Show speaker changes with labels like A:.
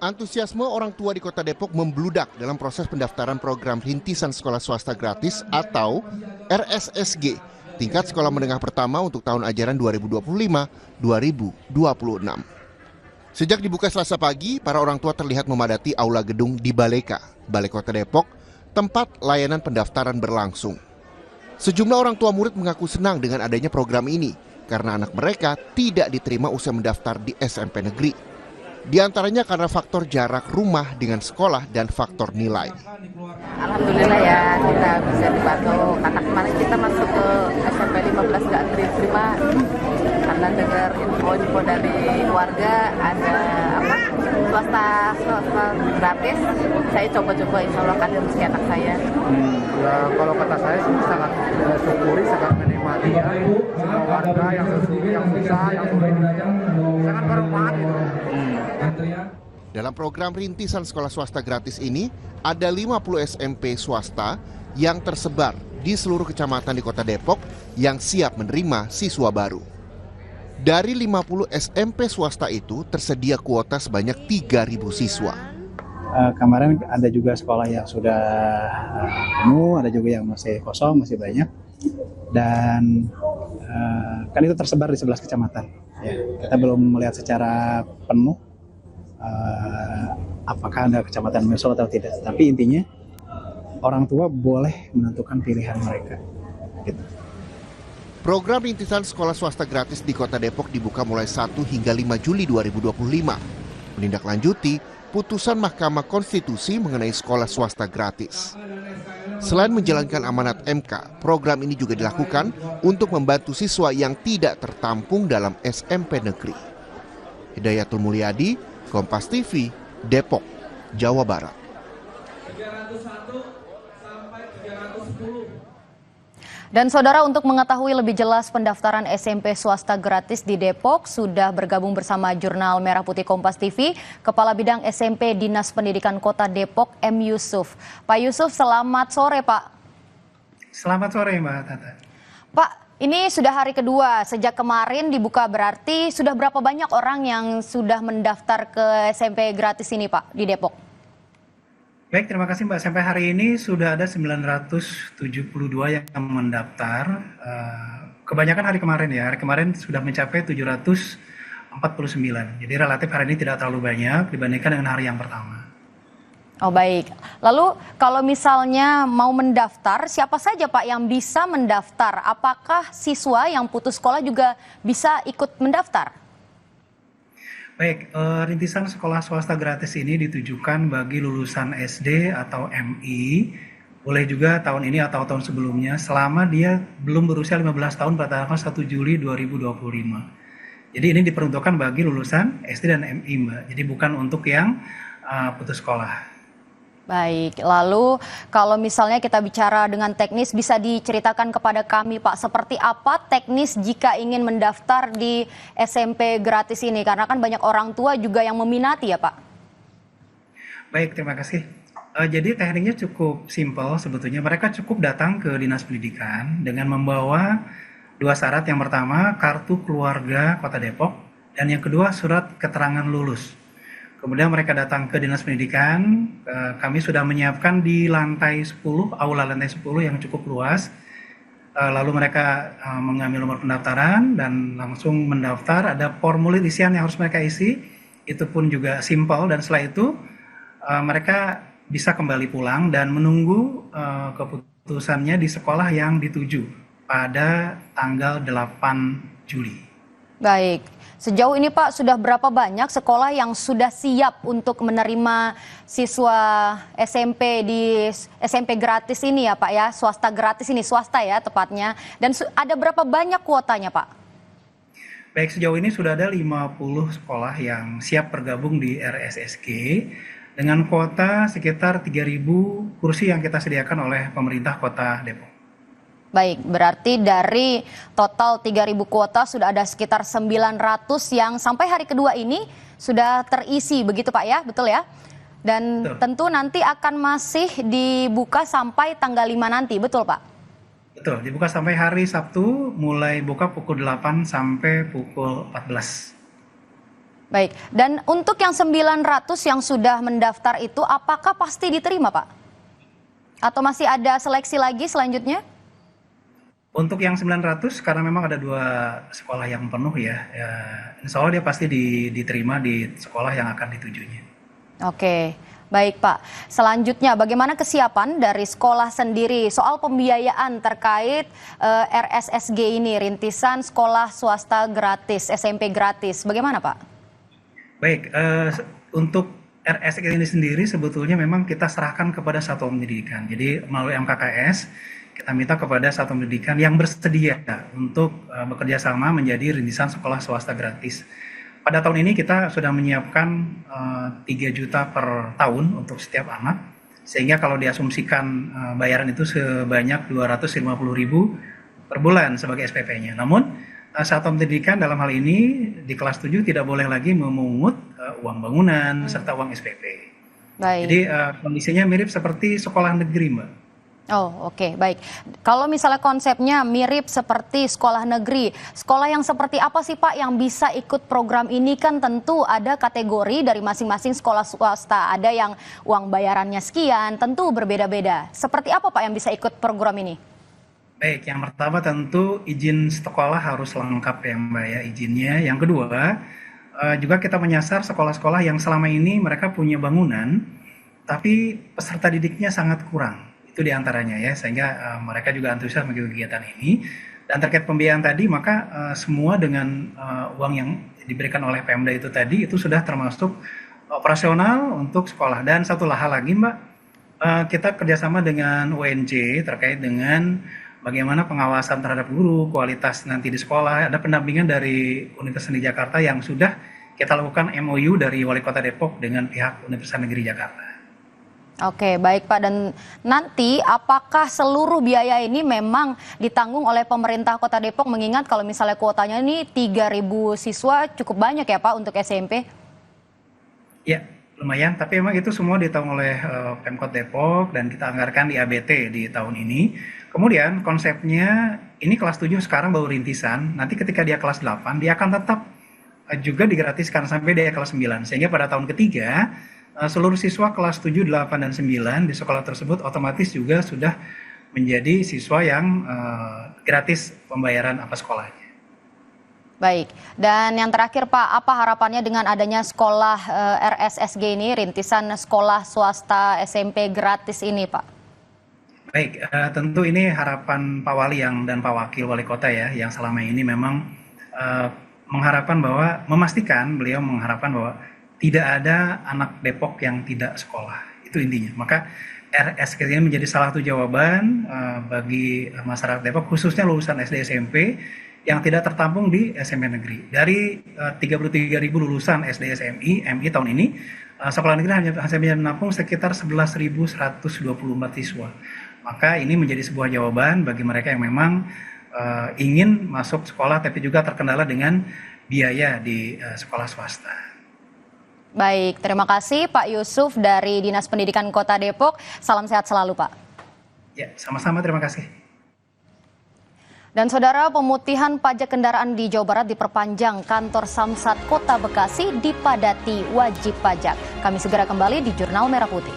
A: Antusiasme orang tua di Kota Depok membludak dalam proses pendaftaran program Rintisan Sekolah Swasta Gratis atau RSSG, tingkat sekolah menengah pertama untuk tahun ajaran 2025-2026. Sejak dibuka Selasa pagi, para orang tua terlihat memadati aula gedung di Balai Kota Depok, tempat layanan pendaftaran berlangsung. Sejumlah orang tua murid mengaku senang dengan adanya program ini, karena anak mereka tidak diterima usai mendaftar di SMP negeri. Di antaranya karena faktor jarak rumah dengan sekolah dan faktor nilai.
B: Alhamdulillah ya kita bisa dibantu karena kemarin kita masuk ke SMP 15 nggak terima karena dengar info dari warga ada swasta gratis. Saya coba-coba, insya Allah kan rezeki anak saya.
C: Ya, kalau kata saya sih sangat syukuri, sangat menikmati ya. Semua warga yang bisa, yang sulit, sangat bermanfaat.
A: Dalam program Rintisan Sekolah Swasta Gratis ini, ada 50 SMP swasta yang tersebar di seluruh kecamatan di Kota Depok yang siap menerima siswa baru. Dari 50 SMP swasta itu tersedia kuota sebanyak 3.000 siswa.
D: Kemarin ada juga sekolah yang sudah penuh, ada juga yang masih kosong, masih banyak. Dan kan itu tersebar di 11 kecamatan. Ya, kita belum melihat secara penuh apakah ada kecamatan menyusul atau tidak. Tapi intinya orang tua boleh menentukan pilihan mereka. Gitu.
A: Program Rintisan Sekolah Swasta Gratis di Kota Depok dibuka mulai 1 hingga 5 Juli 2025. Menindaklanjuti putusan Mahkamah Konstitusi mengenai sekolah swasta gratis. Selain menjalankan amanat MK, program ini juga dilakukan untuk membantu siswa yang tidak tertampung dalam SMP negeri. Hidayatul Mulyadi, Kompas TV, Depok, Jawa Barat.
E: Dan saudara, untuk mengetahui lebih jelas pendaftaran SMP swasta gratis di Depok, sudah bergabung bersama Jurnal Merah Putih Kompas TV, Kepala Bidang SMP Dinas Pendidikan Kota Depok, M. Yusuf. Pak Yusuf, selamat sore Pak.
C: Selamat sore Mbak Tata.
E: Pak, ini sudah hari kedua, sejak kemarin dibuka, berarti sudah berapa banyak orang yang sudah mendaftar ke SMP gratis ini Pak di Depok?
C: Baik, terima kasih Mbak. Sampai hari ini sudah ada 972 yang mendaftar. Kebanyakan hari kemarin ya. Hari kemarin sudah mencapai 749. Jadi relatif hari ini tidak terlalu banyak dibandingkan dengan hari yang pertama.
E: Oh baik. Lalu kalau misalnya mau mendaftar, siapa saja Pak yang bisa mendaftar? Apakah siswa yang putus sekolah juga bisa ikut mendaftar?
C: Baik, rintisan sekolah swasta gratis ini ditujukan bagi lulusan SD atau MI, boleh juga tahun ini atau tahun sebelumnya, selama dia belum berusia 15 tahun pada tanggal 1 Juli 2025. Jadi ini diperuntukkan bagi lulusan SD dan MI, Mbak. Jadi bukan untuk yang putus sekolah.
E: Baik, lalu kalau misalnya kita bicara dengan teknis, bisa diceritakan kepada kami Pak, seperti apa teknis jika ingin mendaftar di SMP gratis ini? Karena kan banyak orang tua juga yang meminati ya Pak.
C: Baik, terima kasih. Jadi tekniknya cukup simpel sebetulnya. Mereka cukup datang ke Dinas Pendidikan dengan membawa 2 syarat. Yang pertama, kartu keluarga Kota Depok, dan yang kedua, surat keterangan lulus. Kemudian mereka datang ke Dinas Pendidikan, kami sudah menyiapkan di lantai 10, aula lantai 10 yang cukup luas. Lalu mereka mengambil nomor pendaftaran dan langsung mendaftar. Ada formulir isian yang harus mereka isi, itu pun juga simpel. Dan setelah itu mereka bisa kembali pulang dan menunggu keputusannya di sekolah yang dituju pada tanggal 8 Juli.
E: Baik, sejauh ini Pak sudah berapa banyak sekolah yang sudah siap untuk menerima siswa SMP di SMP gratis ini ya Pak ya, swasta gratis ini, swasta ya tepatnya, dan ada berapa banyak kuotanya Pak?
C: Baik, sejauh ini sudah ada 50 sekolah yang siap bergabung di RSSG dengan kuota sekitar 3.000 kursi yang kita sediakan oleh pemerintah Kota Depok.
E: Baik, berarti dari total 3.000 kuota sudah ada sekitar 900 yang sampai hari kedua ini sudah terisi, begitu Pak ya, betul ya? Dan betul. Tentu nanti akan masih dibuka sampai tanggal 5 nanti, betul Pak?
C: Betul, dibuka sampai hari Sabtu, mulai buka pukul 8 sampai pukul 14.
E: Baik, dan untuk yang 900 yang sudah mendaftar itu apakah pasti diterima Pak? Atau masih ada seleksi lagi selanjutnya?
C: Untuk yang 900 karena memang ada 2 sekolah yang penuh ya, insya Allah dia pasti diterima di sekolah yang akan ditujunya.
E: Oke, baik Pak. Selanjutnya bagaimana kesiapan dari sekolah sendiri soal pembiayaan terkait RSSG ini, Rintisan Sekolah Swasta Gratis, SMP Gratis, bagaimana Pak?
C: Baik, untuk RSSG ini sendiri sebetulnya memang kita serahkan kepada satuan pendidikan. Jadi melalui MKKS kita minta kepada satuan pendidikan yang bersedia untuk bekerja sama menjadi rintisan sekolah swasta gratis. Pada tahun ini kita sudah menyiapkan 3 juta per tahun untuk setiap anak, sehingga kalau diasumsikan bayaran itu sebanyak 250.000 per bulan sebagai SPP-nya. Namun satuan pendidikan dalam hal ini di kelas 7 tidak boleh lagi memungut uang bangunan serta uang SPP.
E: Baik.
C: Jadi kondisinya mirip seperti sekolah negeri, Mbak.
E: Oh, oke, baik. Kalau misalnya konsepnya mirip seperti sekolah negeri, sekolah yang seperti apa sih Pak yang bisa ikut program ini? Kan tentu ada kategori dari masing-masing sekolah swasta, ada yang uang bayarannya sekian, tentu berbeda-beda. Seperti apa Pak yang bisa ikut program ini?
C: Baik, yang pertama tentu izin sekolah harus lengkap ya Mbak ya izinnya. Yang kedua, juga kita menyasar sekolah-sekolah yang selama ini mereka punya bangunan, tapi peserta didiknya sangat kurang. Itu diantaranya ya, sehingga mereka juga antusias mengikuti kegiatan ini. Dan terkait pembiayaan tadi, maka semua dengan uang yang diberikan oleh Pemda itu tadi, itu sudah termasuk operasional untuk sekolah. Dan satu hal lagi Mbak, kita kerjasama dengan UNJ terkait dengan bagaimana pengawasan terhadap guru, kualitas nanti di sekolah, ada pendampingan dari Universitas Negeri Jakarta yang sudah kita lakukan MOU dari Wali Kota Depok dengan pihak Universitas Negeri Jakarta.
E: Oke, baik Pak. Dan nanti apakah seluruh biaya ini memang ditanggung oleh pemerintah Kota Depok, mengingat kalau misalnya kuotanya ini 3.000 siswa cukup banyak ya Pak untuk SMP?
C: Ya, lumayan, tapi memang itu semua ditanggung oleh Pemkot Depok dan kita anggarkan di ABT di tahun ini. Kemudian konsepnya ini kelas 7 sekarang baru rintisan, nanti ketika dia kelas 8 dia akan tetap juga digratiskan sampai dia kelas 9. Sehingga pada tahun ketiga seluruh siswa kelas 7, 8, dan 9 di sekolah tersebut otomatis juga sudah menjadi siswa yang gratis pembayaran sekolahnya.
E: Baik, dan yang terakhir Pak, apa harapannya dengan adanya sekolah RSSG ini, Rintisan Sekolah Swasta SMP Gratis ini Pak?
C: Baik, tentu ini harapan Pak Wali dan Pak Wakil Wali Kota ya, yang selama ini memang beliau mengharapkan bahwa tidak ada anak Depok yang tidak sekolah, itu intinya. Maka RSSG ini menjadi salah satu jawaban bagi masyarakat Depok, khususnya lulusan SD SMP yang tidak tertampung di SMP negeri. Dari 33.000 lulusan SD MI tahun ini, sekolah negeri hanya menampung sekitar 11.124 siswa. Maka ini menjadi sebuah jawaban bagi mereka yang memang ingin masuk sekolah tapi juga terkendala dengan biaya di sekolah swasta.
E: Baik, terima kasih Pak Yusuf dari Dinas Pendidikan Kota Depok. Salam sehat selalu Pak.
C: Ya, sama-sama, terima kasih.
E: Dan saudara, pemutihan pajak kendaraan di Jawa Barat diperpanjang. Kantor Samsat Kota Bekasi dipadati wajib pajak. Kami segera kembali di Jurnal Merah Putih.